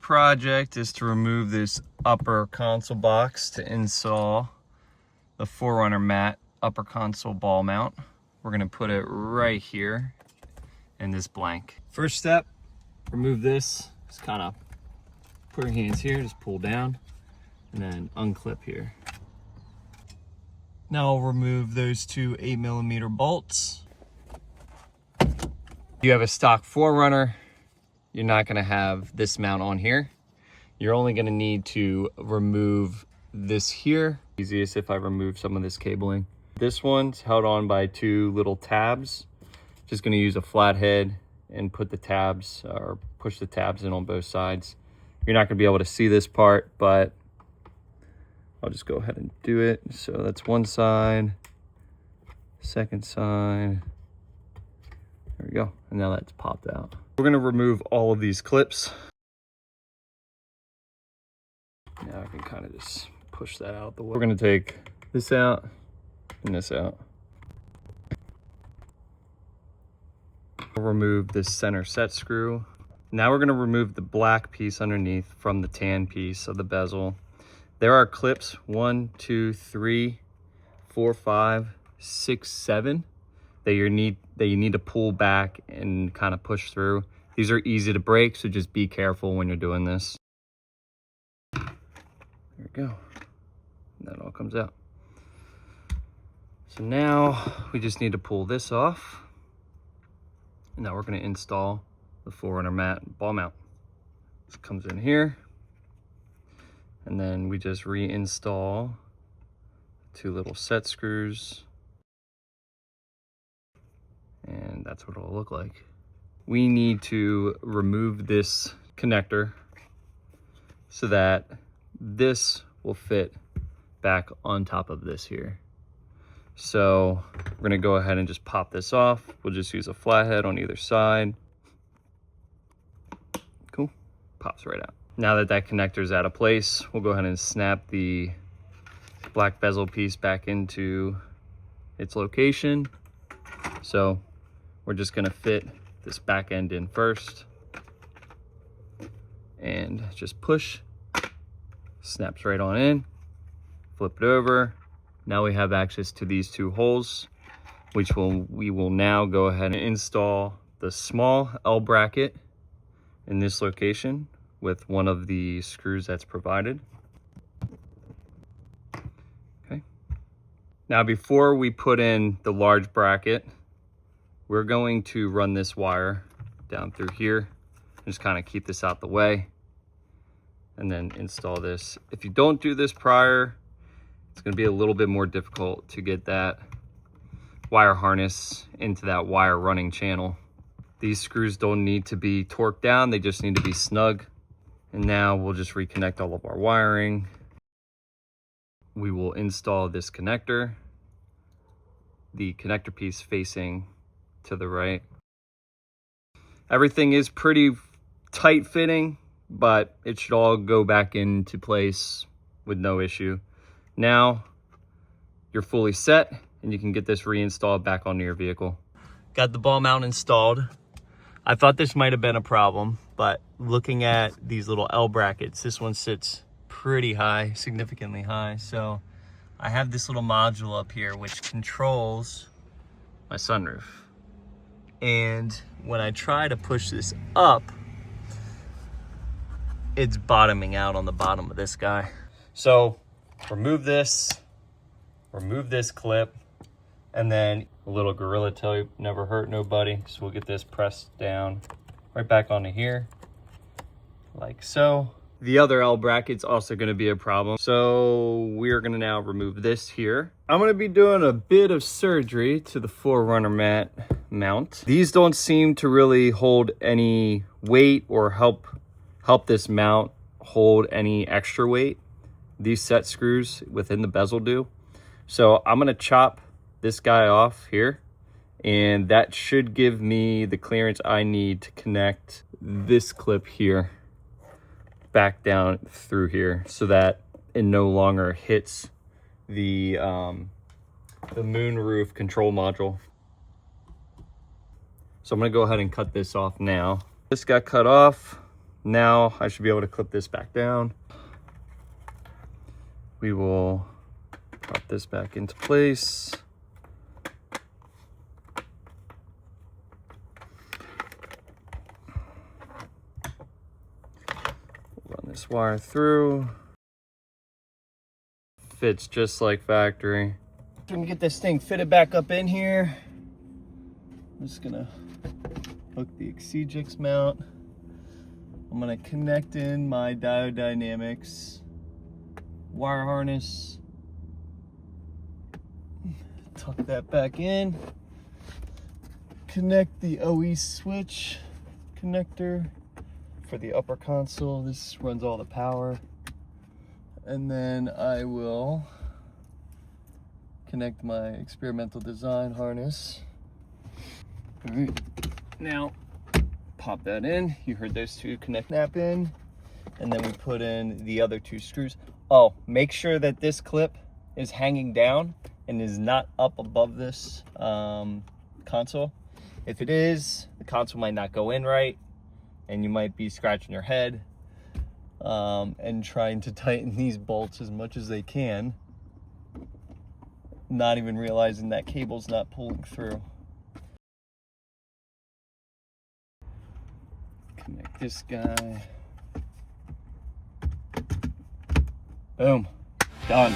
project is to remove this upper console box to install the 4Runner mat upper console ball mount. We're gonna put it right here in this blank. First step, remove this. Just kind of put your hands here, just pull down, and then unclip here. Now I'll remove those two 8mm bolts. If you have a stock 4Runner, you're not gonna have this mount on here. You're only gonna need to remove this here. Easiest if I remove some of this cabling. This one's held on by two little tabs. Just gonna use a flathead and put the tabs, or push the tabs in on both sides. You're not gonna be able to see this part, but I'll just go ahead and do it. So that's one side, second side. There we go, and now that's popped out. We're gonna remove all of these clips. Now I can kind of just push that out the way. We're gonna take this out and this out. We'll remove this center set screw. Now we're gonna remove the black piece underneath from the tan piece of the bezel. There are clips 1, 2, 3, 4, 5, 6, 7 that you need to pull back and kind of push through. These are easy to break, so just be careful when you're doing this. There we go. And that all comes out. So now we just need to pull this off. And now we're going to install the 4Runner mat ball mount. This comes in here. And then we just reinstall two little set screws. And that's what it'll look like. We need to remove this connector so that this will fit back on top of this here. So we're gonna go ahead and just pop this off. We'll just use a flathead on either side. Cool, pops right out. Now that that connector is out of place, we'll go ahead and snap the black bezel piece back into its location. So we're just gonna fit this back end in first and just push, snaps right on in, flip it over. Now we have access to these two holes, which we will now go ahead and install the small L bracket in this location with one of the screws that's provided. Okay. Now before we put in the large bracket, we're going to run this wire down through here, just kind of keep this out the way, and then install this. If you don't do this prior, it's going to be a little bit more difficult to get that wire harness into that wire running channel. These screws don't need to be torqued down, they just need to be snug. And now we'll just reconnect all of our wiring. We will install this connector, the connector piece facing to the right. Everything is pretty tight fitting, but it should all go back into place with no issue. Now you're fully set and you can get this reinstalled back onto your vehicle. Got the ball mount installed. I thought this might have been a problem, but looking at these little L brackets, this one sits pretty high, significantly high. So I have this little module up here which controls my sunroof. And when I try to push this up, it's bottoming out on the bottom of this guy. So remove this clip, and then a little Gorilla Tape never hurt nobody. So we'll get this pressed down right back onto here, like so. The other L bracket's also gonna be a problem. So we're gonna now remove this here. I'm gonna be doing a bit of surgery to the 4Runner mat mount. These don't seem to really hold any weight or help this mount hold any extra weight. These set screws within the bezel do. So I'm gonna chop this guy off here, and that should give me the clearance I need to connect this clip here back down through here so that it no longer hits the moonroof control module. So I'm gonna go ahead and cut this off now. This got cut off. Now I should be able to clip this back down. We will pop this back into place. Run this wire through. Fits just like factory. I'm gonna get this thing fitted back up in here. I'm just gonna hook the Exegix mount. I'm gonna connect in my Diode Dynamics wire harness. Tuck that back in. Connect the OE switch connector for the upper console. This runs all the power. And then I will connect my experimental design harness. All right, now pop that in. You heard those two connect snap in, and then we put in the other two screws. Oh, make sure that this clip is hanging down and is not up above this console. If it is, the console might not go in right, and you might be scratching your head and trying to tighten these bolts as much as they can, not even realizing that cable's not pulling through. Connect this guy. Boom. Done.